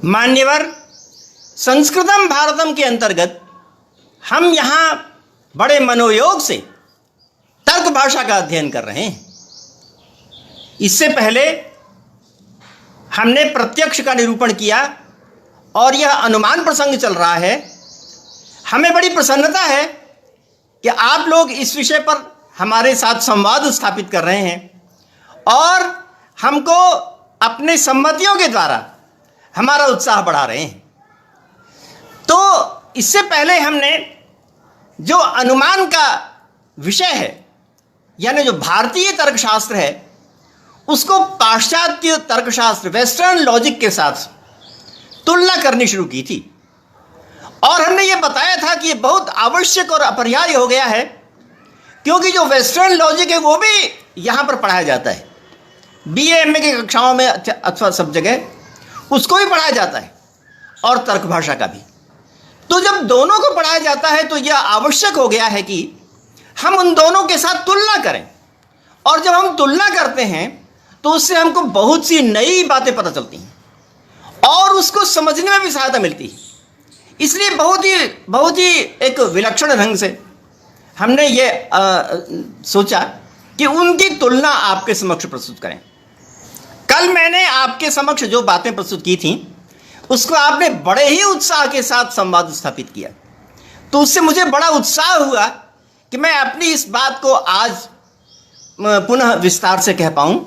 मान्यवर, संस्कृतम भारतम के अंतर्गत हम यहाँ बड़े मनोयोग से तर्क भाषा का अध्ययन कर रहे हैं। इससे पहले हमने प्रत्यक्ष का निरूपण किया और यह अनुमान प्रसंग चल रहा है। हमें बड़ी प्रसन्नता है कि आप लोग इस विषय पर हमारे साथ संवाद स्थापित कर रहे हैं और हमको अपने सम्मतियों के द्वारा हमारा उत्साह बढ़ा रहे हैं। तो इससे पहले हमने जो अनुमान का विषय है, यानी जो भारतीय तर्कशास्त्र है, उसको पाश्चात्य तर्कशास्त्र वेस्टर्न लॉजिक के साथ तुलना करनी शुरू की थी और हमने ये बताया था कि ये बहुत आवश्यक और अपरिहार्य हो गया है, क्योंकि जो वेस्टर्न लॉजिक है वो भी यहाँ पर पढ़ाया जाता है। BA MA की कक्षाओं में अथवा सब जगह उसको भी पढ़ाया जाता है और तर्क भाषा का भी। तो जब दोनों को पढ़ाया जाता है तो यह आवश्यक हो गया है कि हम उन दोनों के साथ तुलना करें, और जब हम तुलना करते हैं तो उससे हमको बहुत सी नई बातें पता चलती हैं और उसको समझने में भी सहायता मिलती है। इसलिए बहुत ही एक विलक्षण ढंग से हमने ये सोचा कि उनकी तुलना आपके समक्ष प्रस्तुत करें। कल मैंने आपके समक्ष जो बातें प्रस्तुत की थीं उसको आपने बड़े ही उत्साह के साथ संवाद स्थापित किया, तो उससे मुझे बड़ा उत्साह हुआ कि मैं अपनी इस बात को आज पुनः विस्तार से कह पाऊँ।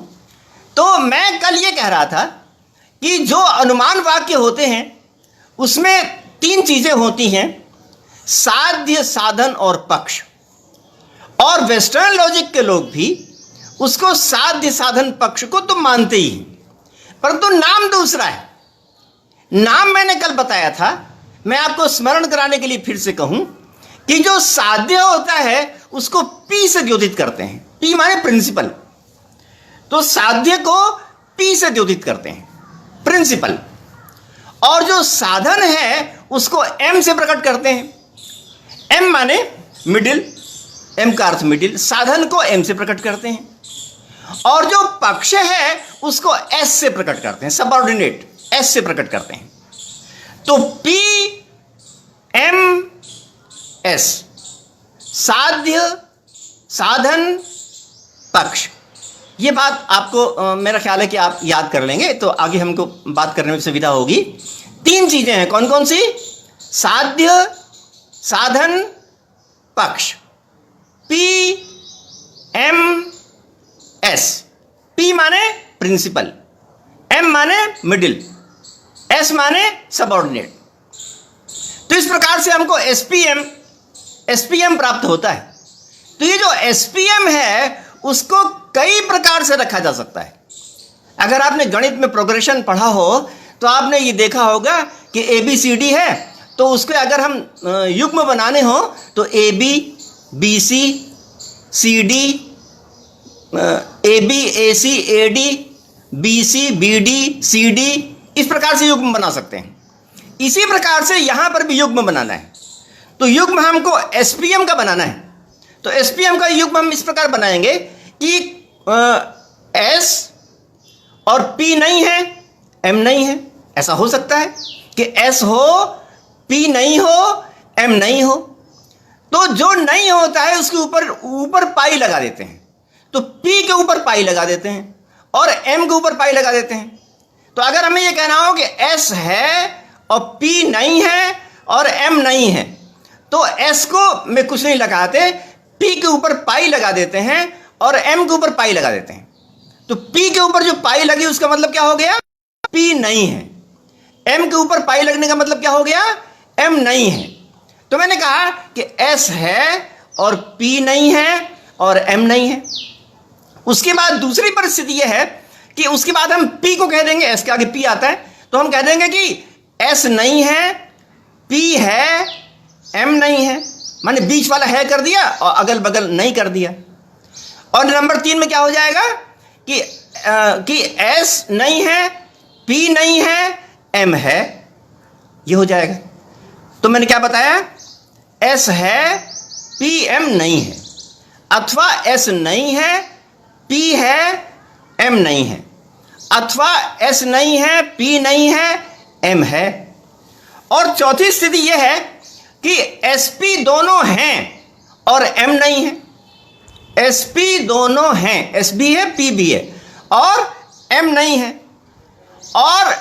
तो मैं कल ये कह रहा था कि जो अनुमान वाक्य होते हैं उसमें 3 चीज़ें होती हैं, साध्य, साधन और पक्ष। और वेस्टर्न लॉजिक के लोग भी उसको साध्य, साधन, पक्ष को तो मानते ही हैं, परंतु नाम दूसरा है। नाम मैंने कल बताया था, मैं आपको स्मरण कराने के लिए फिर से कहूं कि जो साध्य होता है उसको P से द्योतित करते हैं। P माने प्रिंसिपल, तो साध्य को P से द्योतित करते हैं, प्रिंसिपल। और जो साधन है उसको M से प्रकट करते हैं। M माने मिडिल, M का अर्थ मिडिल, साधन को M से प्रकट करते हैं। और जो पक्ष है उसको S से प्रकट करते हैं, सबऑर्डिनेट S से प्रकट करते हैं। तो P M S, साध्य, साधन, पक्ष। ये बात आपको मेरा ख्याल है कि आप याद कर लेंगे तो आगे हमको बात करने में सुविधा होगी। 3 चीजें हैं, कौन कौन सी? साध्य, साधन, पक्ष। P M S। P माने प्रिंसिपल, M माने मिडिल, S माने सबऑर्डिनेट। तो इस प्रकार से हमको SPM प्राप्त होता है। तो ये जो SPM है उसको कई प्रकार से रखा जा सकता है। अगर आपने गणित में प्रोग्रेशन पढ़ा हो तो आपने ये देखा होगा कि ABCD है, तो उसके अगर हम युग्म बनाने हो तो AB BC CD, AB AC AD, BC BD CD, इस प्रकार से युग्म बना सकते हैं। इसी प्रकार से यहां पर भी युग्म बनाना है, तो युग्म हमको SPM का बनाना है। तो SPM का युग्म हम इस प्रकार बनाएंगे कि S और P नहीं है, M नहीं है। ऐसा हो सकता है कि S हो, P नहीं हो, M नहीं हो। तो जो नहीं होता है उसके ऊपर पाई लगा देते हैं, तो P के ऊपर पाई लगा देते हैं और M के ऊपर पाई लगा देते हैं। तो अगर हमें यह कहना हो कि S है और P नहीं है और M नहीं है, तो S को में कुछ नहीं लगाते, P के ऊपर पाई लगा देते हैं और M के ऊपर पाई लगा देते हैं। तो P के ऊपर जो पाई लगी उसका मतलब क्या हो गया? P नहीं है। M के ऊपर पाई लगने का मतलब क्या हो गया? M नहीं है। तो मैंने कहा कि S है और P नहीं है और M नहीं है। उसके बाद दूसरी परिस्थिति यह है कि उसके बाद हम P को कह देंगे, S के आगे P आता है, तो हम कह देंगे कि S नहीं है, P है, M नहीं है। माने बीच वाला है कर दिया और अगल बगल नहीं कर दिया। और नंबर 3 में क्या हो जाएगा कि S नहीं है, P नहीं है, M है, ये हो जाएगा। तो मैंने क्या बताया? S है, P M नहीं है, अथवा S नहीं है, P है, M नहीं है, अथवा S नहीं है, P नहीं है, m है। और चौथी स्थिति यह है कि sp दोनों हैं और m नहीं है। sp दोनों हैं, s भी है p भी है और m नहीं है। और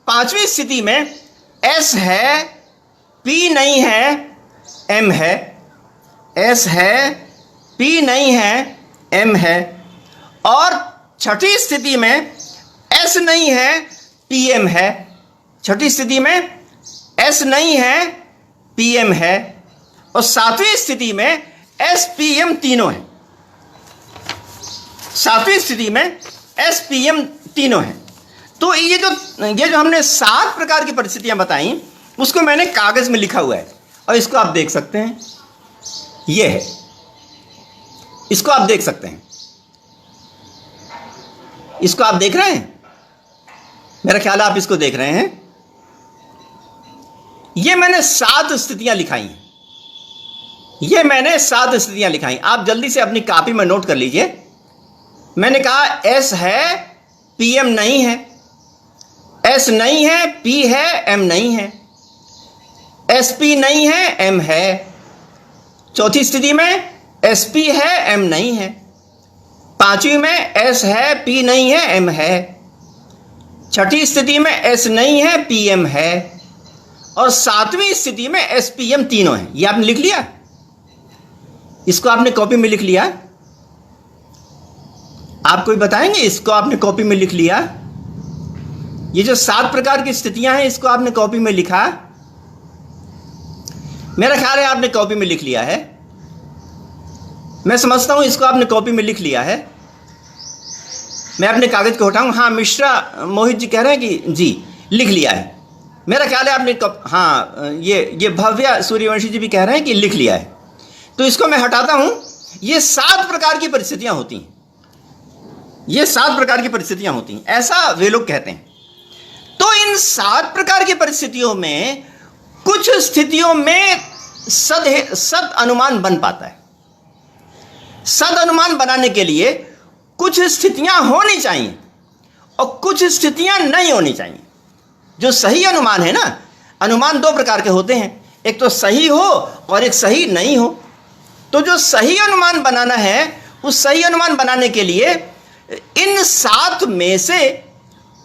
पांचवी स्थिति में s है, p नहीं है, m है। s है, p नहीं है, m है। और छठी स्थिति में s नहीं है, pm है। छठी स्थिति में s नहीं है, pm है। और सातवीं स्थिति में s pm तीनों हैं। सातवीं स्थिति में s pm तीनों हैं। तो ये जो हमने 7 प्रकार की परिस्थितियां बताई, उसको मैंने कागज में लिखा हुआ है और इसको आप देख सकते हैं। ये है, इसको आप देख सकते हैं। इसको आप देख रहे हैं? मेरा ख्याल है आप इसको देख रहे हैं। ये मैंने 7 स्थितियां लिखाई हैं। ये मैंने 7 स्थितियां लिखाई। आप जल्दी से अपनी कॉपी में नोट कर लीजिए। मैंने कहा S है, PM नहीं है। S नहीं है, P है, M नहीं है। SP नहीं है, M है। चौथी स्थिति में SP है, M नहीं है। पांचवी में S है, P नहीं है, M है। छठी स्थिति में S नहीं है, PM है। और सातवीं स्थिति में SPM तीनों हैं। ये आपने लिख लिया? इसको आपने कॉपी में लिख लिया? आप कोई बताएंगे इसको आपने कॉपी में लिख लिया? ये जो 7 प्रकार की स्थितियां हैं, इसको आपने कॉपी में लिखा? मेरा ख्याल है आपने कॉपी में लिख लिया है। मैं समझता हूं इसको आपने कॉपी में लिख लिया है। मैं अपने कागज को हटाऊं। हाँ, मिश्रा मोहित जी कह रहे हैं कि जी लिख लिया है। मेरा ख्याल है आपने हाँ, ये भव्या सूर्यवंशी जी भी कह रहे हैं कि लिख लिया है। तो इसको मैं हटाता हूं। ये 7 प्रकार की परिस्थितियां होती हैं। ये 7 प्रकार की परिस्थितियां होती हैं, ऐसा वे लोग कहते हैं। तो इन 7 प्रकार की परिस्थितियों में कुछ स्थितियों में सद अनुमान बन पाता है। सद अनुमान बनाने के लिए कुछ स्थितियां होनी चाहिए और कुछ स्थितियां नहीं होनी चाहिए। जो सही अनुमान है ना, अनुमान 2 प्रकार के होते हैं, एक तो सही हो और एक सही नहीं हो। तो जो सही अनुमान बनाना है, उस सही अनुमान बनाने के लिए इन 7 में से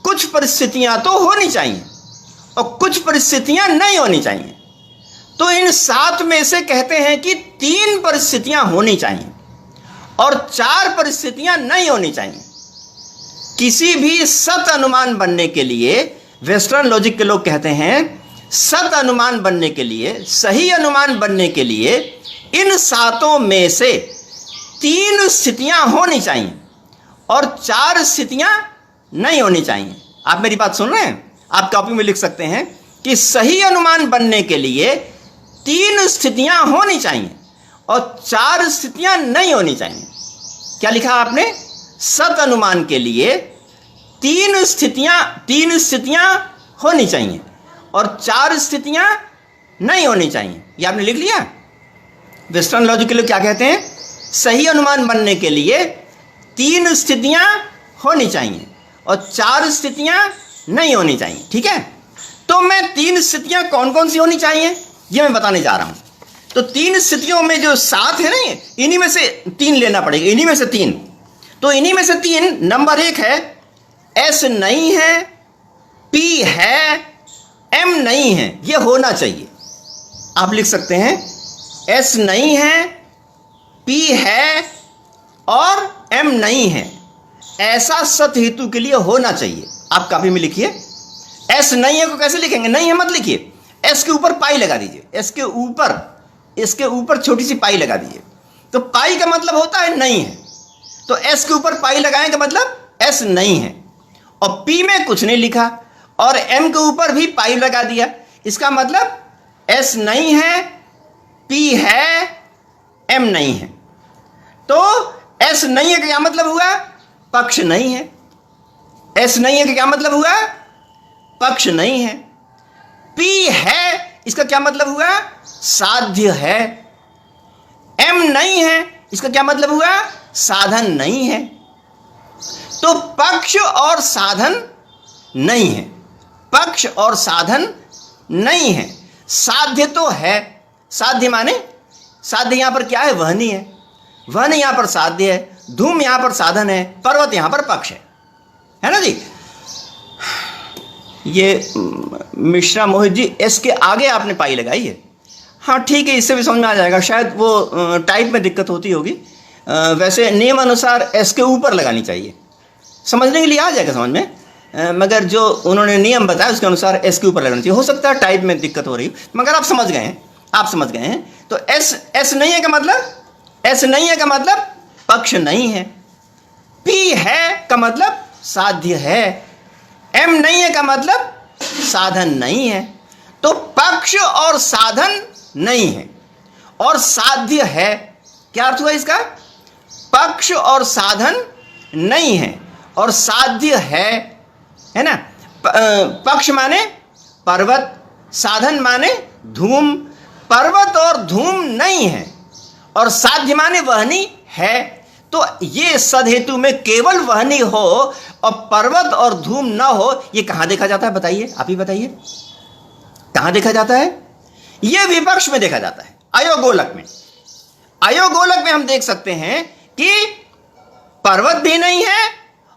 कुछ परिस्थितियां तो होनी चाहिए और कुछ परिस्थितियां नहीं होनी चाहिए। तो इन 7 में से कहते हैं कि 3 परिस्थितियां होनी चाहिए और 4 परिस्थितियां नहीं होनी चाहिए। किसी भी सत अनुमान बनने के लिए, वेस्टर्न लॉजिक के लोग कहते हैं, सत अनुमान बनने के लिए, सही अनुमान बनने के लिए इन 7 में से 3 स्थितियां होनी चाहिए और 4 स्थितियां नहीं होनी चाहिए। आप मेरी बात सुन रहे हैं? आप कॉपी में लिख सकते हैं कि सही अनुमान बनने के लिए 3 स्थितियां होनी चाहिए और 4 स्थितियां नहीं होनी चाहिए। क्या लिखा आपने? सत अनुमान के लिए 3 स्थितियां होनी चाहिए और 4 स्थितियां नहीं होनी चाहिए। ये आपने लिख लिया? वेस्टर्न लॉजिक के लोग क्या कहते हैं? सही अनुमान बनने के लिए 3 स्थितियां होनी चाहिए और 4 स्थितियां नहीं होनी चाहिए। ठीक है? तो मैं 3 स्थितियां कौन कौन सी होनी चाहिए ये मैं बताने जा रहा हूं। तो 3 स्थितियों में जो 7 है ना, इन्हीं में से 3 लेना पड़ेगा। इन्हीं में से 3। तो इन्हीं में से 3, नंबर 1 है S नहीं है, P है, M नहीं है। ये होना चाहिए। आप लिख सकते हैं S नहीं है, P है और M नहीं है। ऐसा सत हेतु के लिए होना चाहिए। आप कॉपी में लिखिए। S नहीं है को कैसे लिखेंगे? नहीं है मत लिखिए, S के ऊपर पाई लगा दीजिए। इसके ऊपर छोटी सी पाई लगा दीजिए। तो पाई का मतलब होता है नहीं है। तो S के ऊपर पाई लगाएं का मतलब S नहीं है। और P में कुछ नहीं लिखा और M के ऊपर भी पाई लगा दिया। इसका मतलब S नहीं है, P है, M नहीं है। तो S नहीं है का क्या मतलब हुआ? पक्ष नहीं है। S नहीं है का क्या मतलब हुआ? पक्ष नहीं है। P है इसका क्या मतलब हुआ? साध्य है। M नहीं है इसका क्या मतलब हुआ? साधन नहीं है। तो पक्ष और साधन नहीं है। पक्ष और साधन नहीं है। साध्य तो है, साध्य माने साध्य यहां पर क्या है? वहनी है, वहनी यहां पर साध्य है, धूम यहां पर साधन है, पर्वत यहां पर पक्ष है ना जी। ये मिश्रा मोहित जी, एस के आगे आपने पाई लगाई है। हाँ ठीक है, इससे भी समझ में आ जाएगा। शायद वो टाइप में दिक्कत होती होगी। वैसे नियम अनुसार एस के ऊपर लगानी चाहिए, समझने के लिए आ जाएगा समझ में। मगर जो उन्होंने नियम बताया उसके अनुसार एस के ऊपर लगानी चाहिए। हो सकता है टाइप में दिक्कत हो रही, मगर आप समझ गए हैं, आप समझ गए हैं। तो एस नहीं है का मतलब, एस नहीं है का मतलब पक्ष नहीं है। पी है का मतलब साध्य है। एम नहीं है का मतलब साधन नहीं है। तो पक्ष और साधन नहीं है और साध्य है। क्या अर्थ हुआ इसका? पक्ष और साधन नहीं है और साध्य है ना। पक्ष माने पर्वत, साधन माने धूम। पर्वत और धूम नहीं है और साध्य माने वहनी है। तो ये सदहेतु में केवल वहनी हो और पर्वत और धूम न हो, ये कहां देखा जाता है? बताइए, आप ही बताइए, कहां देखा जाता है? ये विपक्ष में देखा जाता है, अयोगोलक में। अयोगोलक में हम देख सकते हैं कि पर्वत भी नहीं है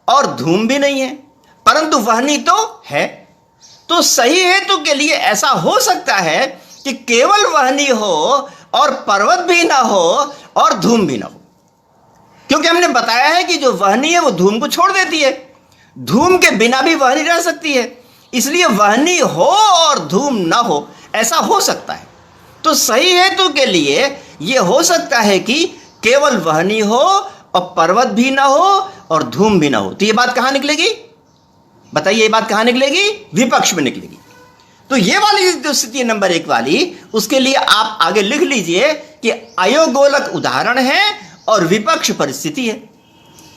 और धूम भी नहीं है, परंतु वहनी तो है। तो सही हेतु के लिए ऐसा हो सकता है कि केवल वहनी हो और पर्वत भी ना हो और धूम भी ना हो, क्योंकि हमने बताया है कि जो वहनी है वो धूम को छोड़ देती है, धूम के बिना भी वहनी रह सकती है। इसलिए वहनी हो और धूम ना हो, ऐसा हो सकता है। तो सही हेतु के लिए यह हो सकता है कि केवल वहनी हो और पर्वत भी ना हो और धूम भी ना हो। तो यह बात कहां निकलेगी? बताइए, ये बात कहां निकलेगी? विपक्ष में निकलेगी। तो ये वाली जो स्थिति है नंबर 1 वाली, उसके लिए आप आगे लिख लीजिए कि अयोगोलक उदाहरण है और विपक्ष परिस्थिति है।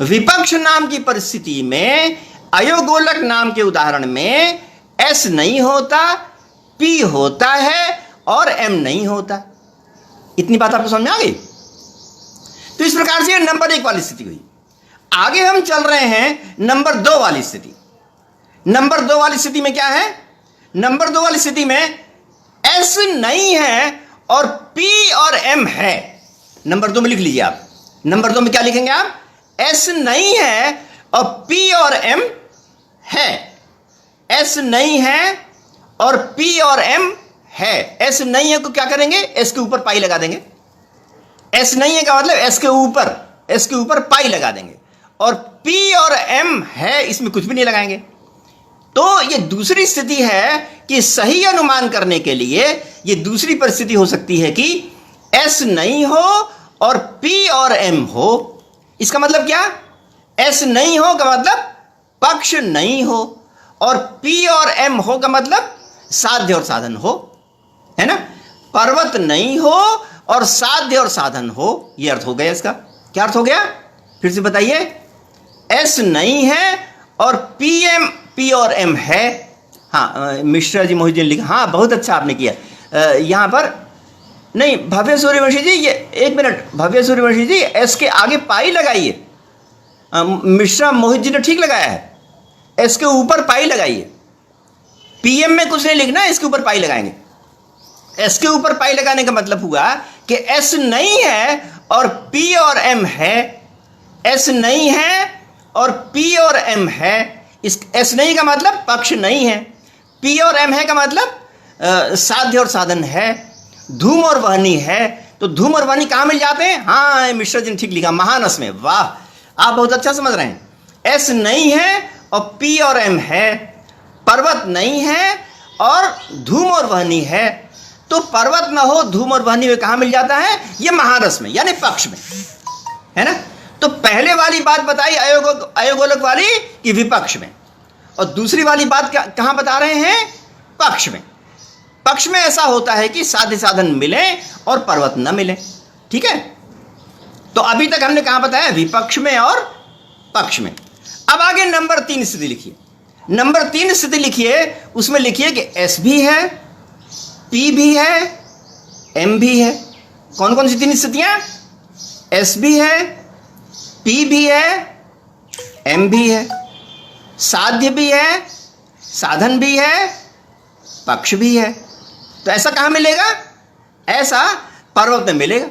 विपक्ष नाम की परिस्थिति में, अयोगोलक नाम के उदाहरण में एस नहीं होता, पी होता है और एम नहीं होता। इतनी बात आपको समझ में आ गई? तो इस प्रकार से नंबर 1 वाली स्थिति हुई। आगे हम चल रहे हैं नंबर 2 वाली स्थिति। नंबर 2 वाली स्थिति में क्या है? नंबर 2 वाली स्थिति में एस नहीं है और पी और एम है। नंबर 2 में लिख लीजिए आप। नंबर 2 में क्या लिखेंगे आप? एस नहीं है और पी और एम है। एस नहीं है और पी और एम है। एस नहीं है को क्या करेंगे? एस के ऊपर पाई लगा देंगे। एस नहीं है का मतलब एस के ऊपर पाई लगा देंगे। और पी और एम है, इसमें कुछ भी नहीं लगाएंगे। तो ये दूसरी स्थिति है कि सही अनुमान करने के लिए ये दूसरी परिस्थिति हो सकती है कि एस नहीं हो और पी और एम हो। इसका मतलब क्या? एस नहीं हो का मतलब पक्ष नहीं हो और पी और एम हो का मतलब साध्य और साधन हो, है ना। पर्वत नहीं हो और साध्य और साधन हो, यह अर्थ हो गया इसका। क्या अर्थ हो गया? फिर से बताइए। एस नहीं है और पी और एम है। हाँ, मिश्रा जी, मोहित जी ने लिखा। हाँ, बहुत अच्छा आपने किया। यहाँ पर नहीं, भव्य सूर्यवंशी जी, ये एक मिनट, भव्य सूर्यवंशी जी, एस के आगे पाई लगाइए। मिश्रा मोहित जी ने ठीक लगाया है, एस के ऊपर पाई लगाइए। पीएम में कुछ नहीं लिखना, इसके ऊपर पाई लगाएंगे। एस के ऊपर पाई लगाने का मतलब हुआ कि एस नहीं है और पी और एम है। एस नहीं है और पी और एम है। इस एस नहीं का मतलब पक्ष नहीं है, पी और एम है का मतलब साध्य और साधन है, धूम और वहनी है। तो धूम और वहनी कहाँ मिल जाते हैं? हाँ, मिश्रा जी ने ठीक लिखा, महानस में। वाह, आप बहुत अच्छा समझ रहे हैं। एस नहीं है और पी और एम है। पर्वत नहीं है और धूम और वहनी है। तो पर्वत न हो, धूम और वहनी में कहाँ मिल जाता है? ये महारस में, यानी पक्ष में, है ना। तो पहले वाली बात बताई अयोगोलक वाली कि विपक्ष में, और दूसरी वाली बात कहाँ बता रहे हैं? पक्ष में। पक्ष में ऐसा होता है कि साध्य साधन मिले और पर्वत न मिले। ठीक है, तो अभी तक हमने कहाँ बताया? विपक्ष में और पक्ष में। अब आगे नंबर 3 स्थिति लिखिए। नंबर 3 स्थिति लिखिए, उसमें लिखिए कि एस भी है, पी भी है, एम भी है। कौन कौन सी 3 स्थितियां? एस भी है, पी भी है, एम भी है, साध्य भी है, साधन भी है, पक्ष भी है। तो ऐसा कहाँ मिलेगा? ऐसा पर्वत में मिलेगा।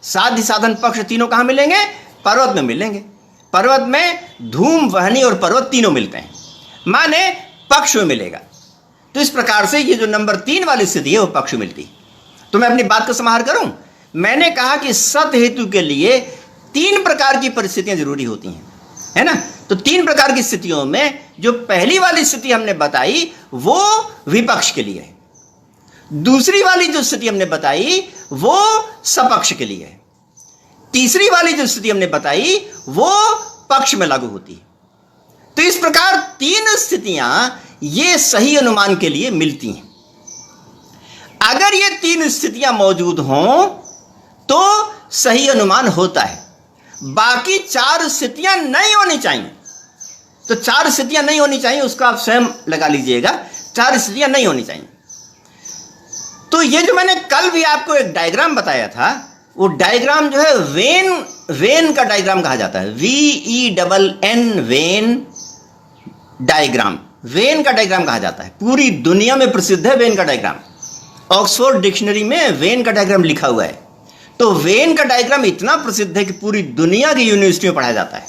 साध्य, साधन, पक्ष तीनों कहाँ मिलेंगे? पर्वत में मिलेंगे। पर्वत में धूम, वहनी और पर्वत तीनों मिलते हैं, माने पक्ष में मिलेगा। तो इस प्रकार से ये जो नंबर 3 वाली स्थिति है वो पक्ष मिलती। तो मैं अपनी बात को समाहार करूं, मैंने कहा कि सत हेतु के लिए 3 प्रकार की परिस्थितियां जरूरी होती हैं, है ना। तो 3 प्रकार की स्थितियों में जो पहली वाली स्थिति हमने बताई वो विपक्ष के लिए है, दूसरी वाली जो स्थिति हमने बताई वो सपक्ष के लिए है, तीसरी वाली जो स्थिति हमने बताई वो पक्ष में लागू होती है। तो इस प्रकार 3 स्थितियां ये सही अनुमान के लिए मिलती हैं। अगर ये 3 स्थितियां मौजूद हों तो सही अनुमान होता है। बाकी 4 स्थितियां नहीं होनी चाहिए। तो 4 स्थितियां नहीं होनी चाहिए, उसका आप स्वयं लगा लीजिएगा। 4 स्थितियां नहीं होनी चाहिए। तो ये जो मैंने कल भी आपको एक डायग्राम बताया था, वो डायग्राम जो है वेन का डायग्राम कहा जाता है। VENN, वेन डायग्राम, वेन का डायग्राम कहा जाता है। पूरी दुनिया में प्रसिद्ध है वेन का डायग्राम। ऑक्सफोर्ड डिक्शनरी में वेन का डायग्राम लिखा हुआ है। तो वेन का डायग्राम इतना प्रसिद्ध है कि पूरी दुनिया की यूनिवर्सिटियों में पढ़ाया जाता है।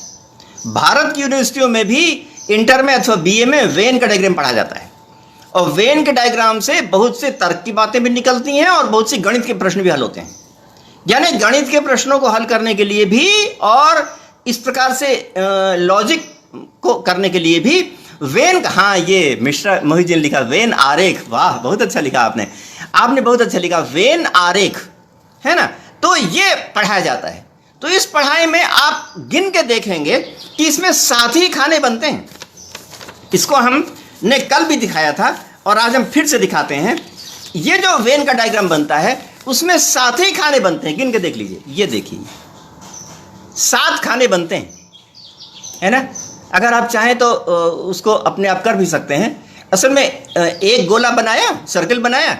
भारत की यूनिवर्सिटियों में भी इंटर में अथवा BA में वेन का डायग्राम पढ़ाया जाता है। और वेन के डायग्राम से बहुत से तर्क की बातें भी निकलती हैं और बहुत से गणित के प्रश्न भी हल होते हैं। यानी गणित के प्रश्नों को हल करने के लिए भी और इस प्रकार से लॉजिक को करने के लिए भी वेन, हाँ ये मिश्रा मोहित जी ने लिखा वेन आरेख, वाह बहुत अच्छा लिखा आपने बहुत अच्छा लिखा, वेन आरेख, है ना। तो ये पढ़ाया जाता है। तो इस पढ़ाई में आप गिन के देखेंगे कि इसमें 7 ही खाने बनते हैं। इसको हमने कल भी दिखाया था और आज हम फिर से दिखाते हैं। ये जो वेन का डायग्राम बनता है उसमें 7 ही खाने बनते हैं। गिन के देख लीजिए, ये देखिए 7 खाने बनते हैं, है ना। अगर आप चाहें तो उसको अपने आप कर भी सकते हैं। असल में एक गोला बनाया, सर्कल बनाया,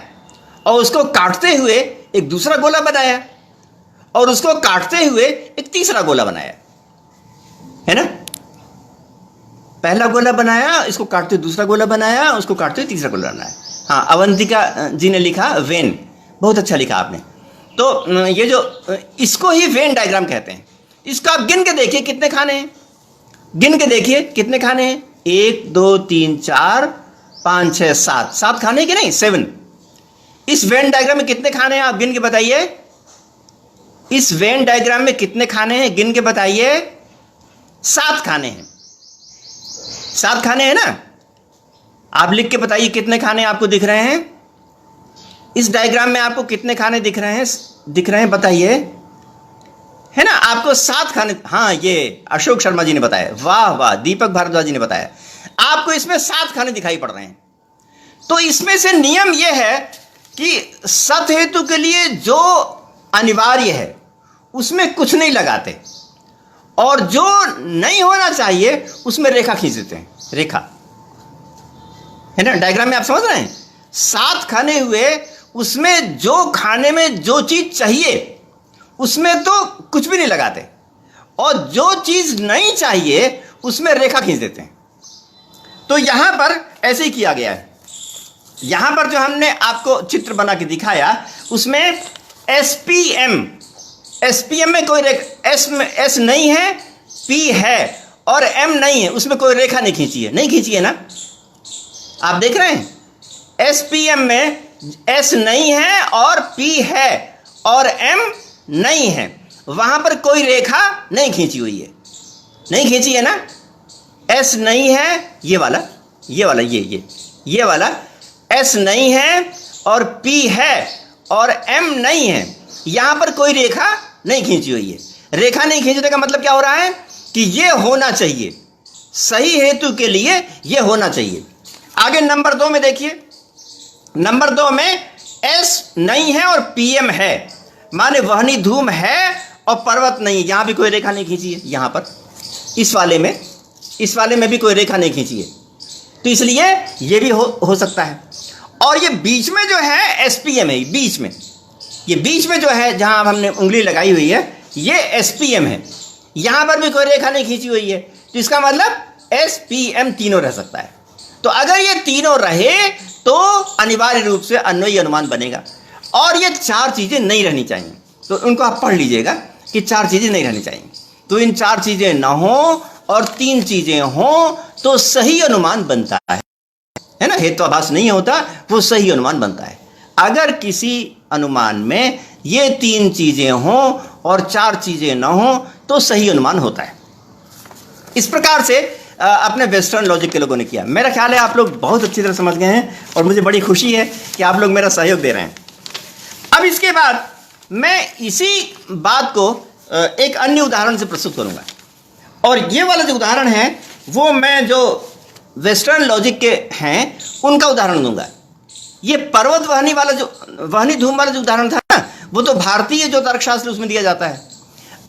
और उसको काटते हुए एक दूसरा गोला बनाया, और उसको काटते हुए एक तीसरा गोला बनाया, है ना। पहला गोला बनाया, इसको काटते दूसरा गोला बनाया, उसको काटते हुए तीसरा गोला बनाया। हाँ, अवंतिका जी ने लिखा वेन, बहुत अच्छा लिखा आपने। तो ये जो इसको ही वेन डायग्राम कहते हैं। इसको आप गिन के देखिए कितने खाने हैं, गिन के देखिए कितने खाने हैं। 1 2 3 4 5 6 7, 7 खाने के नहीं, 7। इस वेन डायग्राम में कितने खाने हैं आप गिन के बताइए। इस वेन डायग्राम में कितने खाने हैं गिन के बताइए। 7 खाने हैं। 7 खाने हैं ना। आप लिख के बताइए कितने खाने आपको दिख रहे हैं। इस डायग्राम में आपको कितने खाने दिख रहे हैं बताइए, है ना। आपको 7 खाने, हाँ ये अशोक शर्मा जी ने बताया, वाह वाह, दीपक भारद्वाज जी ने बताया। आपको इसमें 7 खाने दिखाई पड़ रहे हैं। तो इसमें से नियम यह है कि सत हेतु के लिए जो अनिवार्य है उसमें कुछ नहीं लगाते, और जो नहीं होना चाहिए उसमें रेखा खींच देते हैं। रेखा, है ना। डायग्राम में आप समझ रहे हैं। 7 खाने हुए, उसमें जो खाने में जो चीज चाहिए उसमें तो कुछ भी नहीं लगाते, और जो चीज नहीं चाहिए उसमें रेखा खींच देते हैं। तो यहां पर ऐसे ही किया गया है। यहां पर जो हमने आपको चित्र बना के दिखाया उसमें एसपीएम में कोई एस नहीं है, पी है और एम नहीं है, उसमें कोई रेखा नहीं खींची है ना। आप देख रहे हैं एसपीएम में एस नहीं है और पी है और एम नहीं है, वहां पर कोई रेखा नहीं खींची हुई है, नहीं खींची है ना। एस नहीं है, ये वाला ये वाला एस नहीं है और पी है और एम नहीं है, यहां पर कोई रेखा नहीं खींची हुई है। रेखा नहीं खींचने का मतलब क्या हो रहा है कि ये होना चाहिए, सही हेतु के लिए ये होना चाहिए। आगे नंबर 2 में देखिए। नंबर 2 में एस नहीं है और पीएम है, माने वहनी धूम है और पर्वत नहीं है, यहां भी कोई रेखा नहीं खींची है। यहां पर इस वाले में भी कोई रेखा नहीं खींची है, तो इसलिए ये भी हो सकता है। और ये बीच में जो है एसपीएम है, बीच में जो है जहां हमने उंगली लगाई हुई है ये एसपीएम है, यहां पर भी कोई रेखा नहीं खींची हुई है, तो इसका मतलब एसपीएम तीनों रह सकता है। तो अगर ये तीनों रहे तो अनिवार्य रूप से अन्वयी अनुमान बनेगा। और ये चार चीजें नहीं रहनी चाहिए, तो उनको आप पढ़ लीजिएगा कि चार चीजें नहीं रहनी चाहिए। तो इन चार चीजें ना हो और तीन चीजें हो तो सही अनुमान बनता है ना। हेत्वाभास नहीं होता, वो सही अनुमान बनता है। अगर किसी अनुमान में ये तीन चीजें हों और चार चीजें ना हो तो सही अनुमान होता है। इस प्रकार से अपने वेस्टर्न लॉजिक के लोगों ने किया। मेरा ख्याल है आप लोग बहुत अच्छी तरह समझ गए हैं और मुझे बड़ी खुशी है कि आप लोग मेरा सहयोग दे रहे हैं। अब इसके बाद मैं इसी बात को एक अन्य उदाहरण से प्रस्तुत करूंगा, और ये वाला जो उदाहरण है वो मैं जो वेस्टर्न लॉजिक के हैं उनका उदाहरण दूंगा। ये पर्वत वहनी वाला जो वहनी धूम वाला जो उदाहरण था ना, वो तो भारतीय जो तर्कशास्त्र उसमें दिया जाता है।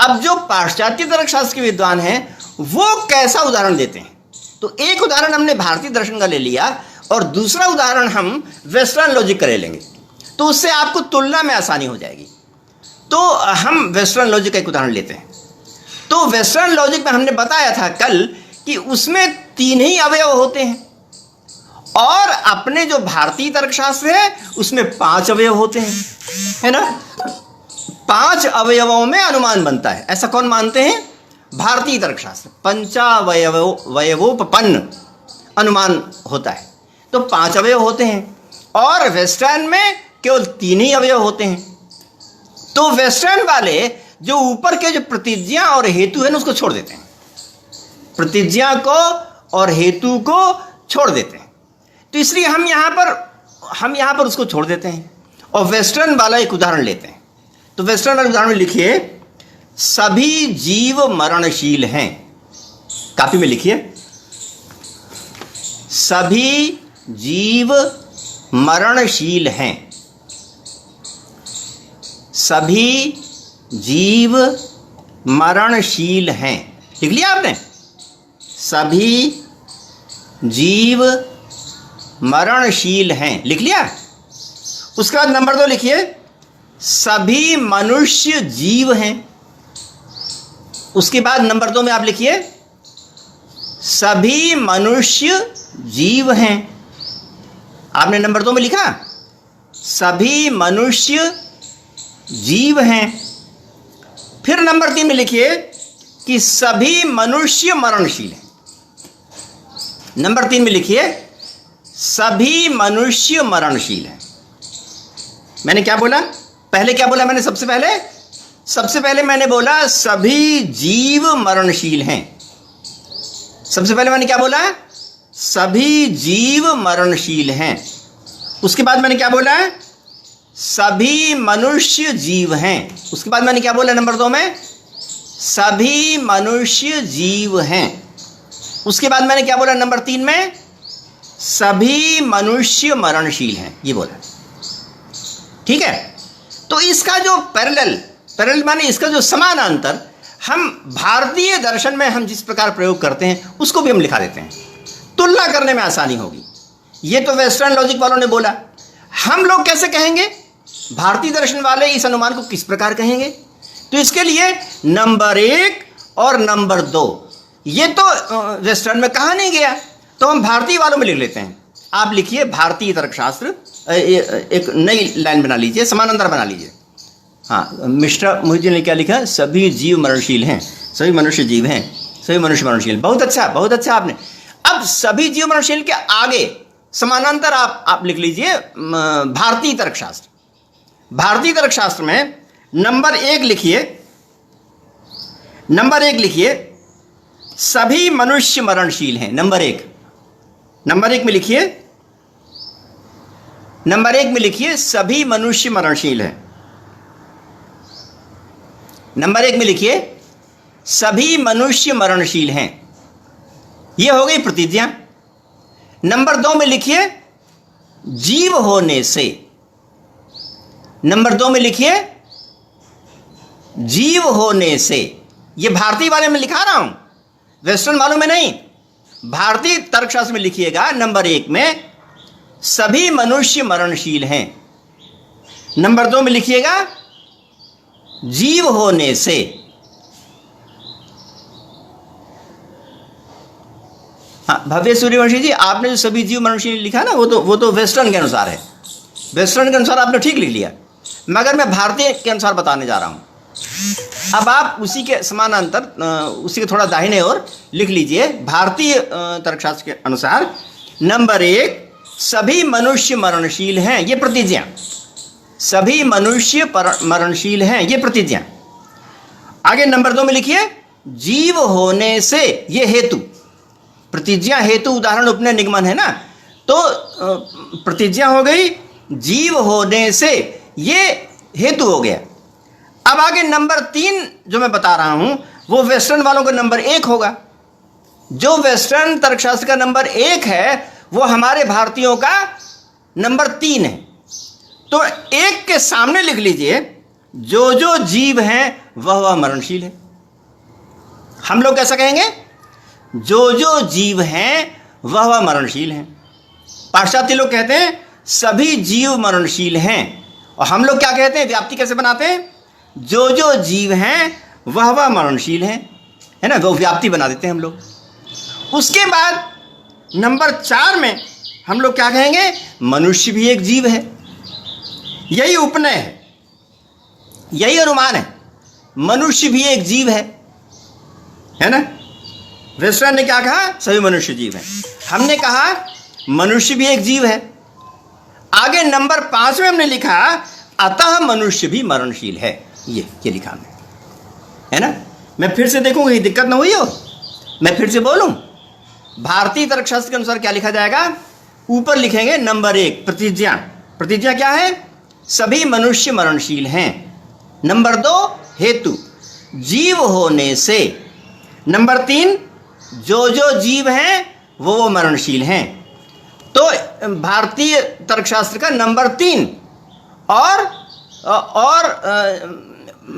अब जो पाश्चात्य तर्कशास्त्र के विद्वान हैं वो कैसा उदाहरण देते हैं, तो एक उदाहरण हमने भारतीय दर्शन का ले लिया और दूसरा उदाहरण हम वेस्टर्न लॉजिक का ले लेंगे, तो उससे आपको तुलना में आसानी हो जाएगी। तो हम वेस्टर्न लॉजिक का एक उदाहरण लेते हैं। तो वेस्टर्न लॉजिक में हमने बताया था कल कि उसमें तीन ही अवयव होते हैं, और अपने जो भारतीय तर्कशास्त्र है उसमें पांच अवयव होते हैं, है ना। पांच अवयवों में अनुमान बनता है, ऐसा कौन मानते हैं? भारतीय तर्कशास्त्र। पंचावयवोपपन्न अनुमान होता है, तो पांच अवयव होते हैं, और वेस्टर्न में केवल तीन ही अवयव होते हैं। तो वेस्टर्न वाले जो ऊपर के जो प्रतिज्ञा और हेतु है ना उसको छोड़ देते हैं, प्रतिज्ञा को और हेतु को छोड़ देते हैं। तो इसलिए हम यहां पर उसको छोड़ देते हैं और वेस्टर्न वाला एक उदाहरण लेते हैं। तो वेस्टर्न वाला उदाहरण लिखिए, सभी जीव मरणशील हैं। कॉपी में लिखिए, सभी जीव मरणशील हैं। सभी जीव मरणशील हैं, लिख लिया आपने? सभी जीव मरणशील हैं, लिख लिया? उसके बाद नंबर 2 लिखिए, सभी मनुष्य जीव हैं। उसके बाद नंबर 2 में आप लिखिए, सभी मनुष्य जीव हैं। आपने नंबर 2 में लिखा, सभी मनुष्य जीव हैं। फिर नंबर 3 में लिखिए कि सभी मनुष्य मरणशील हैं। नंबर 3 में लिखिए, सभी मनुष्य मरणशील हैं। मैंने क्या बोला? पहले क्या बोला मैंने? सबसे पहले मैंने बोला सभी जीव मरणशील हैं। सबसे पहले मैंने क्या बोला? सभी जीव मरणशील हैं। उसके बाद मैंने क्या बोला? सभी मनुष्य जीव हैं। उसके बाद मैंने क्या बोला नंबर 2 में? सभी मनुष्य जीव हैं। उसके बाद मैंने क्या बोला नंबर 3 में? सभी मनुष्य मरणशील हैं, ये बोला। ठीक है। तो इसका जो पैरेलल माने इसका जो समानांतर हम भारतीय दर्शन में हम जिस प्रकार प्रयोग करते हैं उसको भी हम लिखा देते हैं, तुलना करने में आसानी होगी। ये तो वेस्टर्न लॉजिक वालों ने बोला, हम लोग कैसे कहेंगे? भारतीय दर्शन वाले इस अनुमान को किस प्रकार कहेंगे? तो इसके लिए नंबर 1 और नंबर 2 ये तो वेस्टर्न में कहा नहीं गया, तो हम भारतीय वालों में लिख लेते हैं। आप लिखिए भारतीय तर्कशास्त्र, एक नई लाइन बना लीजिए, समानांतर बना लीजिए। हाँ, मिस्टर मुहिद्दीन ने क्या लिखा? सभी जीव मरणशील हैं, सभी मनुष्य जीव हैं, सभी मनुष्य मरणशील। बहुत अच्छा आपने। अब सभी जीव मरणशील के आगे समानांतर आप लिख लीजिए भारतीय तर्कशास्त्र। भारतीय तर्कशास्त्र में नंबर 1 लिखिए, सभी मनुष्य मरणशील हैं। नंबर 1 में लिखिए सभी मनुष्य मरणशील हैं। नंबर 1 में लिखिए सभी मनुष्य मरणशील हैं। यह हो गई प्रतिज्ञा। नंबर 2 में लिखिए जीव होने से। नंबर 2 में लिखिए जीव होने से। यह भारतीय वाले में लिखा रहा हूं, वेस्टर्न वालों में नहीं। भारतीय तर्कशास्त्र में लिखिएगा नंबर 1 में सभी मनुष्य मरणशील हैं। नंबर 2 में लिखिएगा जीव होने से। हाँ भव्य सूर्यवंशी जी, आपने जो सभी जीव मनुष्य लिखा ना, वो तो वेस्टर्न के अनुसार है। वेस्टर्न के अनुसार आपने ठीक लिख लिया, मगर मैं भारतीय के अनुसार बताने जा रहा हूँ। अब आप उसी के समानांतर उसी के थोड़ा दाहिने ओर लिख लीजिए। भारतीय तर्कशास्त्र के अनुसार नंबर 1, सभी मनुष्य मरणशील हैं, ये प्रतिज्ञा। सभी मनुष्य मरणशील हैं, ये प्रतिज्ञा। आगे नंबर 2 में लिखिए, जीव होने से, ये हेतु। प्रतिज्ञा हेतु उदाहरण उपनय निगमन है ना, तो प्रतिज्ञा हो गई, जीव होने से, ये हेतु हो गया। अब आगे नंबर 3 जो मैं बता रहा हूं वो वेस्टर्न वालों का नंबर 1 होगा। जो वेस्टर्न तर्कशास्त्र का नंबर 1 है वो हमारे भारतीयों का नंबर 3 है। तो 1 के सामने लिख लीजिए, जो जो जीव हैं वह मरणशील है। हम लोग कैसा कहेंगे? जो जो जीव हैं वह मरणशील हैं। पाश्चात्य लोग कहते हैं सभी जीव मरणशील हैं, और हम लोग क्या कहते हैं, व्याप्ति कैसे बनाते हैं? जो जो जीव हैं वह मरणशील हैं, है ना, वो व्याप्ति बना देते हैं हम लोग। उसके बाद नंबर 4 में हम लोग क्या कहेंगे? मनुष्य भी एक जीव है। यही उपनय है, यही अनुमान है, मनुष्य भी एक जीव है ना। वेस्टर्न ने क्या कहा? सभी मनुष्य जीव हैं। हमने कहा मनुष्य भी एक जीव है। आगे नंबर 5 में हमने लिखा, अतः मनुष्य भी मरणशील है। ये लिखा हमने, है ना। मैं फिर से देखूं, कहीं दिक्कत ना हुई हो, मैं फिर से बोलूं। भारतीय तर्कशास्त्र के अनुसार क्या लिखा जाएगा? ऊपर लिखेंगे नंबर 1, प्रतिज्ञा। प्रतिज्ञा क्या है? सभी मनुष्य मरणशील हैं। नंबर 2, हेतु, जीव होने से। नंबर 3, जो जो जीव हैं वो मरणशील हैं। तो भारतीय तर्कशास्त्र का नंबर 3 और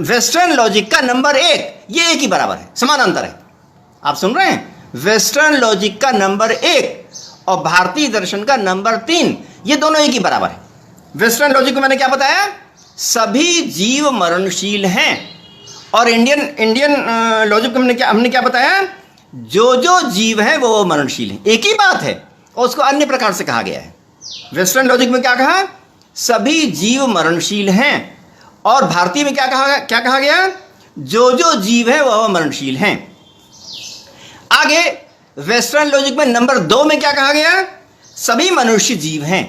वेस्टर्न लॉजिक का नंबर 1, ये एक ही बराबर है, समानांतर है। आप सुन रहे हैं? वेस्टर्न लॉजिक का नंबर 1 और भारतीय दर्शन का नंबर 3, ये दोनों एक ही बराबर है। वेस्टर्न लॉजिक में मैंने क्या बताया? सभी जीव मरणशील हैं। और इंडियन लॉजिक में हमने क्या बताया? जो जो जीव हैं वो मरणशील हैं। एक ही बात है और उसको अन्य प्रकार से कहा गया है। वेस्टर्न लॉजिक में क्या कहा? सभी जीव मरणशील हैं। और भारतीय में क्या कहा गया? जो जो जीव है वह मरणशील हैं। आगे वेस्टर्न लॉजिक में नंबर 2 में क्या कहा गया? सभी मनुष्य जीव हैं।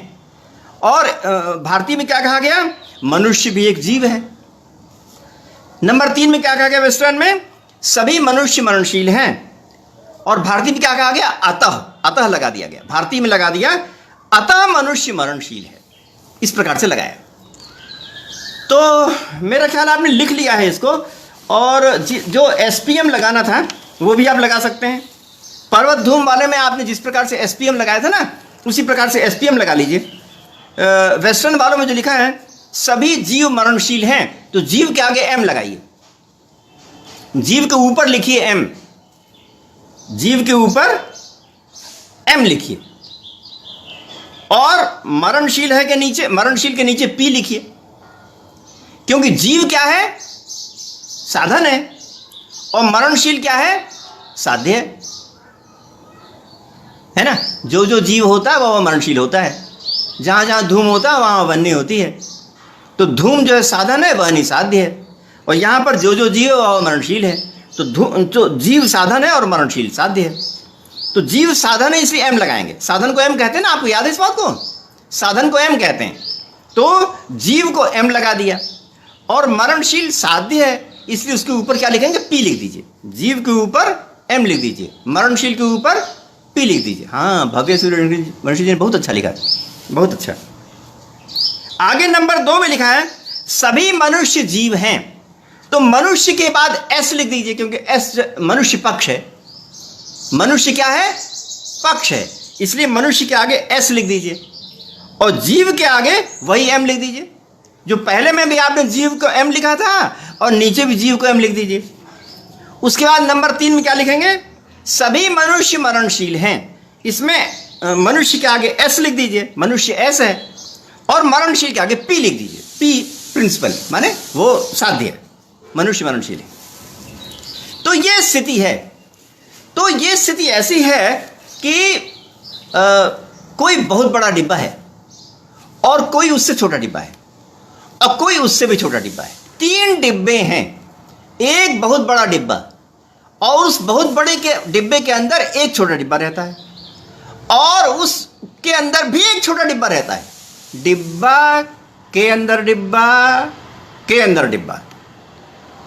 और भारतीय में क्या कहा गया? मनुष्य भी एक जीव है। नंबर 3 में क्या कहा गया? वेस्टर्न में सभी मनुष्य मरणशील हैं। और भारतीय में क्या कहा गया? अतः लगा दिया गया, भारतीय में लगा दिया अतः मनुष्य मरणशील है, इस प्रकार से लगाया। तो मेरा ख्याल आपने लिख लिया है इसको। और जो SPM लगाना था वो भी आप लगा सकते हैं। पर्वत धूम वाले में आपने जिस प्रकार से SPM लगाया था ना, उसी प्रकार से SPM लगा लीजिए। वेस्टर्न वालों में जो लिखा है सभी जीव मरणशील हैं, तो जीव के आगे M लगाइए, जीव के ऊपर लिखिए M, जीव के ऊपर M लिखिए। और मरणशील है के नीचे, मरणशील के नीचे P लिखिए, क्योंकि जीव क्या है? साधन है, और मरणशील क्या है? साध्य है ना। जो जो जीव होता है वह मरणशील होता है। जहां जहां धूम होता है वहां वन्य होती है। तो धूम जो है साधन है, वह निसाध्य है। और यहां पर जो जो जीव है वह मरणशील है। तो जीव साधन है और मरणशील साध्य है। तो जीव साधन है इसलिए M लगाएंगे। साधन को M कहते हैं ना, आपको याद है इस बात को? साधन को M कहते हैं। तो जीव को M लगा दिया। और मरणशील साध्य है इसलिए उसके ऊपर क्या लिखेंगे? P लिख दीजिए। जीव के ऊपर M लिख दीजिए, मरणशील के ऊपर P लिख दीजिए। हाँ, भव्य सूर्यवंशी जी ने बहुत अच्छा लिखा है, बहुत अच्छा। आगे नंबर 2 में लिखा है सभी मनुष्य जीव हैं। तो मनुष्य के बाद S लिख दीजिए, क्योंकि S मनुष्य पक्ष है। मनुष्य क्या है? पक्ष है, इसलिए मनुष्य के आगे S लिख दीजिए। और जीव के आगे वही M लिख दीजिए। जो पहले में भी आपने जीव को M लिखा था, और नीचे भी जीव को M लिख दीजिए। उसके बाद नंबर 3 में क्या लिखेंगे? सभी मनुष्य मरणशील हैं। इसमें मनुष्य के आगे S लिख दीजिए, मनुष्य S है। और मरणशील के आगे P लिख दीजिए। P प्रिंसिपल, माने वो साध्य है, मनुष्य मरणशील है। तो ये स्थिति है। तो ये स्थिति ऐसी है कि कोई बहुत बड़ा डिब्बा है और कोई उससे छोटा डिब्बा है और कोई उससे भी छोटा डिब्बा है। 3 डिब्बे हैं, एक बहुत बड़ा डिब्बा और उस बहुत बड़े के डिब्बे के अंदर एक छोटा डिब्बा रहता है और उसके अंदर भी एक छोटा डिब्बा रहता है। डिब्बा के अंदर डिब्बा के अंदर डिब्बा,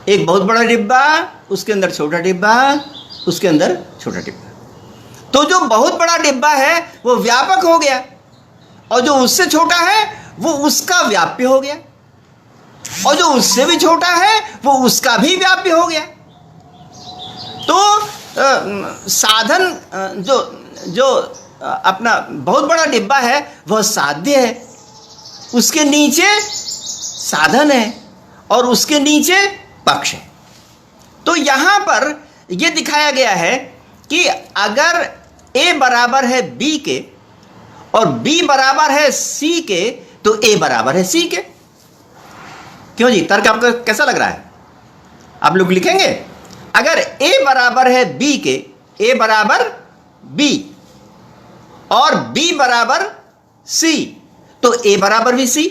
एक बहुत बड़ा डिब्बा, उसके अंदर छोटा डिब्बा, उसके अंदर छोटा डिब्बा। तो जो बहुत बड़ा डिब्बा है वो व्यापक हो गया और जो उससे छोटा है वो उसका व्याप्य हो गया और जो उससे भी छोटा है वो उसका भी व्याप्य हो गया। तो साधन जो अपना बहुत बड़ा डिब्बा है वह साध्य है, उसके नीचे साधन है और उसके नीचे पक्ष है। तो यहां पर यह दिखाया गया है कि अगर A बराबर है B के और B बराबर है C के तो A बराबर है C के। क्यों जी, तर्क आपको कैसा लग रहा है? आप लोग लिखेंगे अगर A बराबर है B के, A बराबर B और B बराबर C तो A बराबर भी C।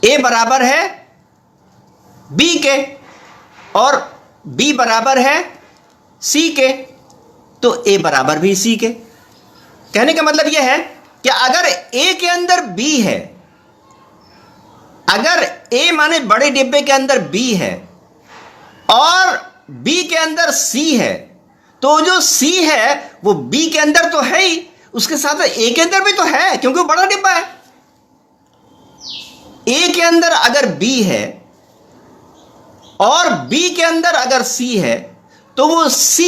A बराबर है B के और B बराबर है C के तो A बराबर भी C के। कहने का मतलब यह है कि अगर A के अंदर B है, अगर A माने बड़े डिब्बे के अंदर B है और B के अंदर C है तो जो C है वो B के अंदर तो है ही, उसके साथ A के अंदर भी तो है क्योंकि वो बड़ा डिब्बा है। A के अंदर अगर B है और B के अंदर अगर C है तो वो C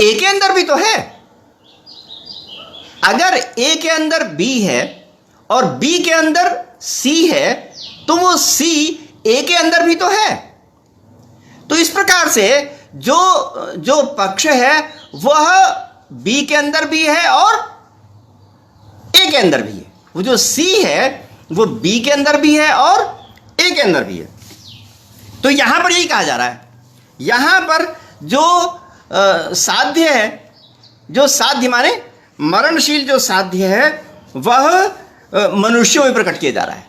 A के अंदर भी तो है। अगर A के अंदर B है और B के अंदर C है तो वो C A के अंदर भी तो है। तो इस प्रकार से जो पक्ष है वह B के अंदर भी है और A के अंदर भी है। वो जो C है वो B के अंदर भी है और A के अंदर भी है। तो यहां पर यही कहा जा रहा है, यहां पर जो साध्य है, जो साध्य माने मरणशील जो साध्य है वह मनुष्यों में प्रकट किया जा रहा है।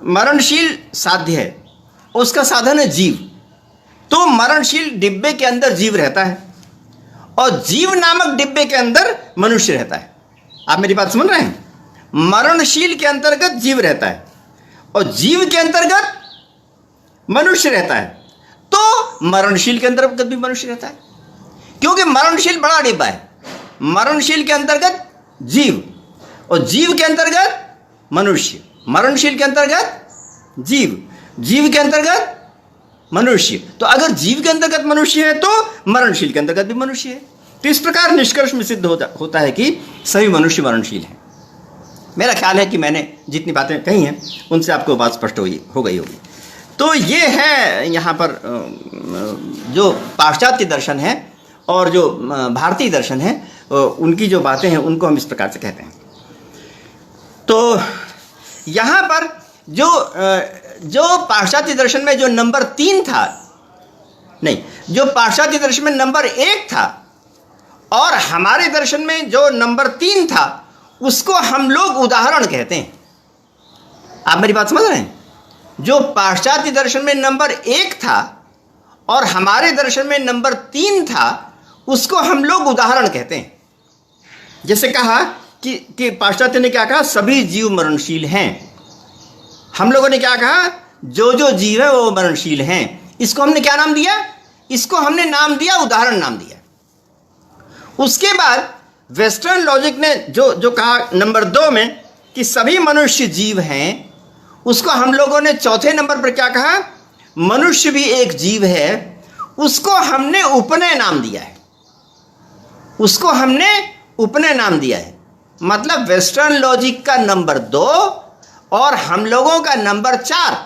मरणशील साध्य है, उसका साधन है जीव। तो मरणशील डिब्बे के अंदर जीव रहता है और जीव नामक डिब्बे के अंदर मनुष्य रहता है। आप मेरी बात समझ रहे हैं? मरणशील के अंतर्गत जीव रहता है और जीव के अंतर्गत मनुष्य रहता है। तो मरणशील के अंतर्गत भी मनुष्य रहता है क्योंकि मरणशील बड़ा डिब्बा है। मरणशील के अंतर्गत जीव और जीव के अंतर्गत मनुष्य, मरणशील के अंतर्गत जीव, जीव के अंतर्गत मनुष्य। तो अगर जीव के अंतर्गत मनुष्य है तो मरणशील के अंतर्गत भी मनुष्य है। तो इस प्रकार निष्कर्ष में सिद्ध होता है कि सभी मनुष्य मरणशील हैं। मेरा ख्याल है कि मैंने जितनी बातें कही हैं उनसे आपको बात स्पष्ट हो गई होगी। तो ये है यहाँ पर जो पाश्चात्य दर्शन है और जो भारतीय दर्शन है उनकी जो बातें हैं उनको हम इस प्रकार से कहते हैं। तो यहाँ पर जो पाश्चात्य दर्शन में जो नंबर 3 था, नहीं, जो पाश्चात्य दर्शन में नंबर 1 था और हमारे दर्शन में जो नंबर 3 था उसको हम लोग उदाहरण कहते हैं। आप मेरी बात समझ रहे हैं? जो पाश्चात्य दर्शन में नंबर 1 था और हमारे दर्शन में नंबर 3 था उसको हम लोग उदाहरण कहते हैं। जैसे कहा कि पाश्चात्य ने क्या कहा, सभी जीव मरणशील हैं। हम लोगों ने क्या कहा, जो जीव है वो मरणशील हैं। इसको हमने क्या नाम दिया? इसको हमने नाम दिया उदाहरण नाम दिया। उसके बाद वेस्टर्न लॉजिक ने जो कहा नंबर 2 में कि सभी मनुष्य जीव हैं, उसको हम लोगों ने चौथे नंबर पर क्या कहा, मनुष्य भी एक जीव है। उसको हमने उपनय नाम दिया है। उसको हमने उपनय नाम दिया है। मतलब वेस्टर्न लॉजिक का नंबर 2 और हम लोगों का नंबर 4।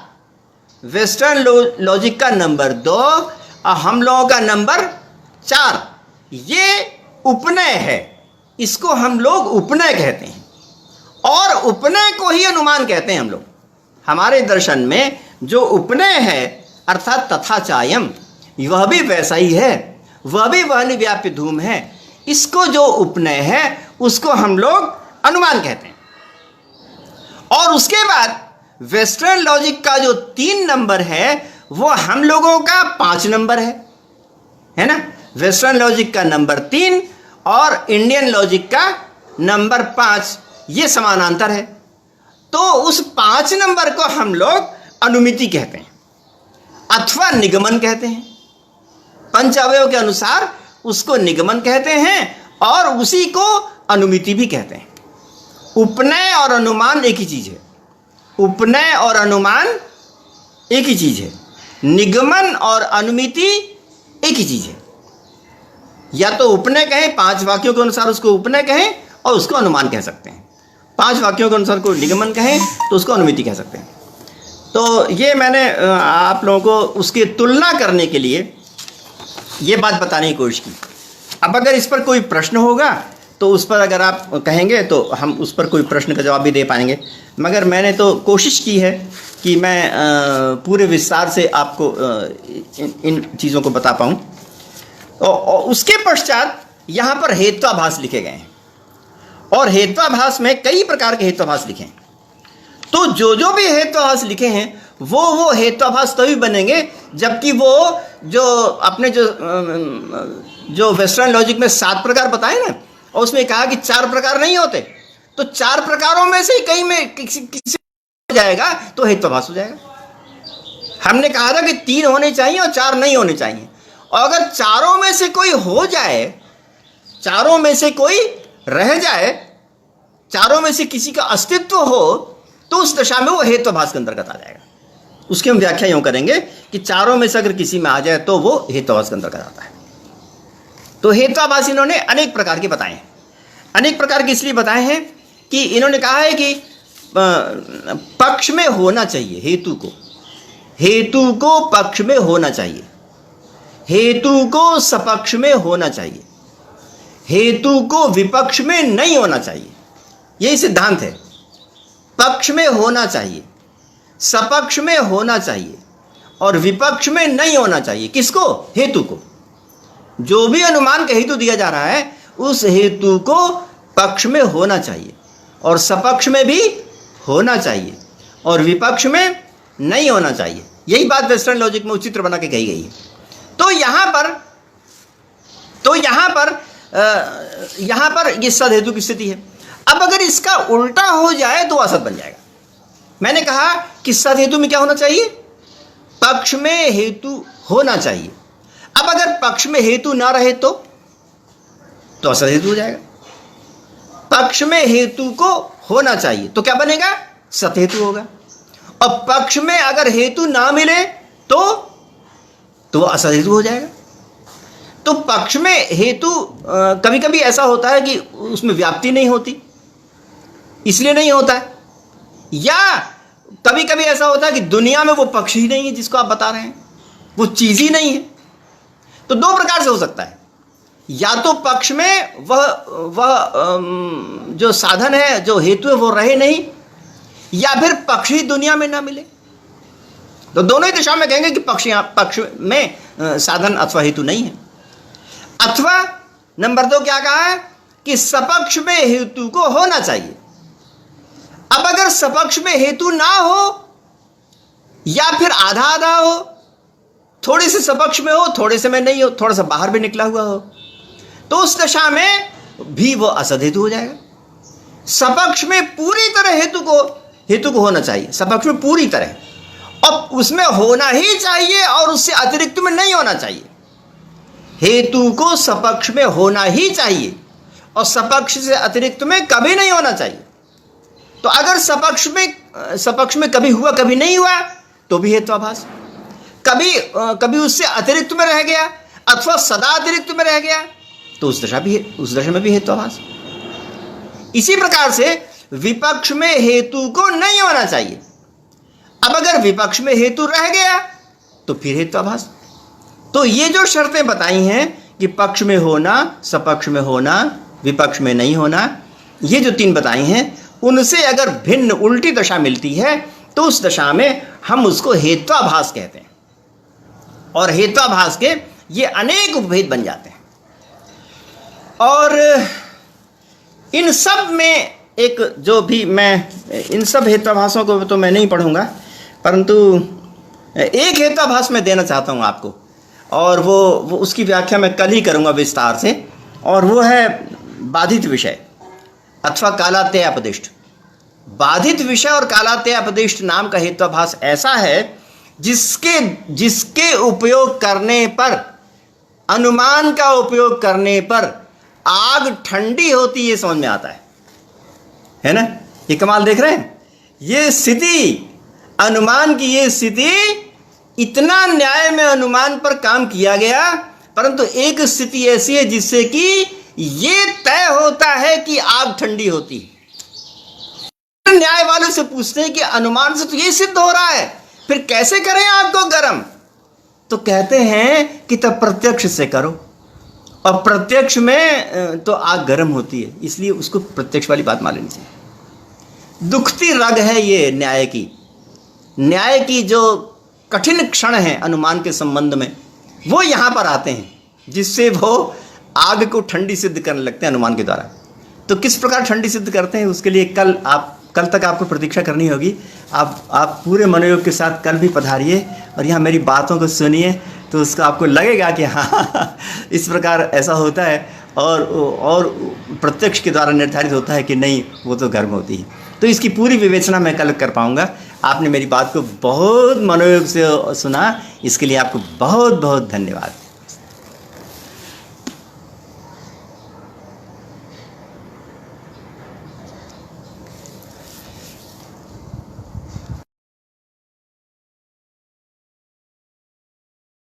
वेस्टर्न लॉजिक का नंबर 2 और हम लोगों का नंबर 4, ये उपनय है। इसको हम लोग उपनय कहते हैं और उपनय को ही अनुमान कहते हैं हम लोग। हमारे दर्शन में जो उपनय है अर्थात तथा चायम, वह भी वैसा ही है, वह भी वहनि व्याप्य धूम है। इसको जो उपनय है उसको हम लोग अनुमान कहते हैं। और उसके बाद वेस्टर्न लॉजिक का जो 3 नंबर है वो हम लोगों का 5 नंबर है ना। वेस्टर्न लॉजिक का नंबर 3 और इंडियन लॉजिक का नंबर 5 ये समानांतर है। तो उस 5 नंबर को हम लोग अनुमिति कहते हैं अथवा निगमन कहते हैं। पंच अवयव के अनुसार उसको निगमन कहते हैं और उसी को अनुमिति भी कहते हैं। उपनय और अनुमान एक ही चीज है। उपनय और अनुमान एक ही चीज है। निगमन और अनुमिति एक ही चीज है। या तो उपनय कहें, 5 वाक्यों के अनुसार उसको उपनय कहें और उसको अनुमान कह सकते हैं। 5 वाक्यों के अनुसार को निगमन कहें तो उसको अनुमिति कह सकते हैं। तो ये मैंने आप लोगों को उसकी तुलना करने के लिए ये बात बताने की कोशिश की। अब अगर इस पर कोई प्रश्न होगा तो उस पर अगर आप कहेंगे तो हम उस पर कोई प्रश्न का जवाब भी दे पाएंगे, मगर मैंने तो कोशिश की है कि मैं पूरे विस्तार से आपको इन चीज़ों को बता पाऊँ। और उसके पश्चात यहाँ पर हेत्वाभास लिखे गए हैं और हेत्वाभास में कई प्रकार के हेत्वाभास लिखे हैं। तो जो भी हेत्वाभास लिखे हैं वो हेत्वाभास तभी बनेंगे जबकि वो जो अपने जो वेस्टर्न लॉजिक में 7 प्रकार बताए ना, और उसमें कहा कि 4 प्रकार नहीं होते, तो 4 प्रकारों में से कहीं में किसी हो जाएगा तो हेत्वाभास हो जाएगा। हमने कहा था कि 3 होने चाहिए और 4 नहीं होने चाहिए, और अगर चारों में से कोई हो जाए, चारों में से कोई रह जाए, चारों में से किसी का अस्तित्व हो, तो उस दशा में वो हेत्वाभास के अंतर्गत आ जाएगा। उसकी हम व्याख्या यूं करेंगे कि चारों में से अगर किसी में आ जाए तो वो हेत्वाभास के अंतर्गत आता है। तो हेत्वाभास इन्होंने अनेक प्रकार के बताए हैं। अनेक प्रकार के इसलिए बताए हैं कि इन्होंने कहा है कि पक्ष में होना चाहिए, हेतु को पक्ष में होना चाहिए, हेतु को सपक्ष में होना चाहिए, हेतु को विपक्ष में नहीं होना चाहिए। यही सिद्धांत है। पक्ष में होना चाहिए, सपक्ष में होना चाहिए और विपक्ष में नहीं होना चाहिए। किसको? हेतु को। जो भी अनुमान का हेतु दिया जा रहा है उस हेतु को पक्ष में होना चाहिए और सपक्ष में भी होना चाहिए और विपक्ष में नहीं होना चाहिए। यही बात वेस्टर्न लॉजिक में उचित्र बना के कही गई है। तो यहां पर ये सद हेतु की स्थिति है। अब अगर इसका उल्टा हो जाए तो असत बन जाएगा। मैंने कहा कि सद हेतु में क्या होना चाहिए? पक्ष में हेतु होना चाहिए। अब अगर पक्ष में हेतु ना रहे तो असद हेतु हो जाएगा। पक्ष में हेतु को होना चाहिए तो क्या बनेगा? सत हेतु होगा। और पक्ष में अगर हेतु ना मिले तो असद हेतु हो जाएगा। तो पक्ष में हेतु कभी कभी ऐसा होता है कि उसमें व्याप्ति नहीं होती, इसलिए नहीं होता है, या कभी कभी ऐसा होता है कि दुनिया में वो पक्ष ही नहीं है जिसको आप बता रहे हैं, वो चीज ही नहीं है। तो 2 प्रकार से हो सकता है। या तो पक्ष में वह जो साधन है, जो हेतु है, वो रहे नहीं, या फिर पक्ष ही दुनिया में ना मिले। तो दोनों ही दिशा में कहेंगे कि पक्ष में साधन अथवा हेतु नहीं है। अथवा नंबर 2 क्या कहा है कि सपक्ष में हेतु को होना चाहिए। अब अगर सपक्ष में हेतु ना हो या फिर आधा आधा हो, थोड़े से सपक्ष में हो, थोड़े से में नहीं हो, थोड़ा सा बाहर भी निकला हुआ हो, तो उस दशा में भी वो असद हेतु हो जाएगा। सपक्ष में पूरी तरह हेतु को होना चाहिए, सपक्ष में पूरी तरह, और उसमें होना ही चाहिए और उससे अतिरिक्त में नहीं होना चाहिए। हेतु को सपक्ष में होना ही चाहिए और सपक्ष से अतिरिक्त में कभी नहीं होना चाहिए। तो अगर सपक्ष में कभी हुआ कभी नहीं हुआ तो भी हेत्वाभास, कभी उससे अतिरिक्त में रह गया अथवा सदा अतिरिक्त में रह गया तो उस दशा में भी हेत्वाभास। इसी प्रकार से विपक्ष में हेतु को नहीं होना चाहिए। अब अगर विपक्ष में हेतु रह गया तो फिर हेत्वाभास। तो ये जो शर्तें बताई हैं कि पक्ष में होना, सपक्ष में होना, विपक्ष में नहीं होना, ये जो 3 बताई हैं, उनसे अगर भिन्न उल्टी दशा मिलती है तो उस दशा में हम उसको हेत्वाभास कहते हैं। और हेत्वाभास के ये अनेक उपभेद बन जाते हैं। और इन सब में एक जो भी, मैं इन सब हेत्वाभासों को तो मैं नहीं पढ़ूंगा, परंतु एक हेत्वाभास मैं देना चाहता हूं आपको, और वो उसकी व्याख्या मैं कल ही करूंगा विस्तार से, और वो है बाधित विषय अथवा कालात्ययापदिष्ट। बाधित विषय और कालात्ययापदिष्ट नाम का हेत्वाभास ऐसा है जिसके उपयोग करने पर, अनुमान का उपयोग करने पर आग ठंडी होती है, समझ में आता है ना। ये कमाल देख रहे हैं, ये स्थिति, अनुमान की ये स्थिति, इतना न्याय में अनुमान पर काम किया गया, परंतु एक स्थिति ऐसी है जिससे कि ये तय होता है कि आग ठंडी होती है। न्याय वाले से पूछते हैं कि अनुमान से तो ये सिद्ध हो रहा है, फिर कैसे करें आग को गर्म? तो कहते हैं कि तब प्रत्यक्ष से करो, और प्रत्यक्ष में तो आग गर्म होती है, इसलिए उसको प्रत्यक्ष वाली बात मान लेनी चाहिए। दुखती रग है ये न्याय की जो कठिन क्षण है अनुमान के संबंध में, वो यहाँ पर आते हैं, जिससे वो आग को ठंडी सिद्ध करने लगते हैं अनुमान के द्वारा। तो किस प्रकार ठंडी सिद्ध करते हैं, उसके लिए कल तक आपको प्रतीक्षा करनी होगी। आप पूरे मनोयोग के साथ कल भी पधारिए और यहाँ मेरी बातों को सुनिए, तो उसका आपको लगेगा कि हाँ इस प्रकार ऐसा होता है, और प्रत्यक्ष के द्वारा निर्धारित होता है कि नहीं, वो तो गर्म होती है। तो इसकी पूरी विवेचना मैं कल कर पाऊँगा। आपने मेरी बात को बहुत मनोयोग से सुना, इसके लिए आपको बहुत बहुत धन्यवाद।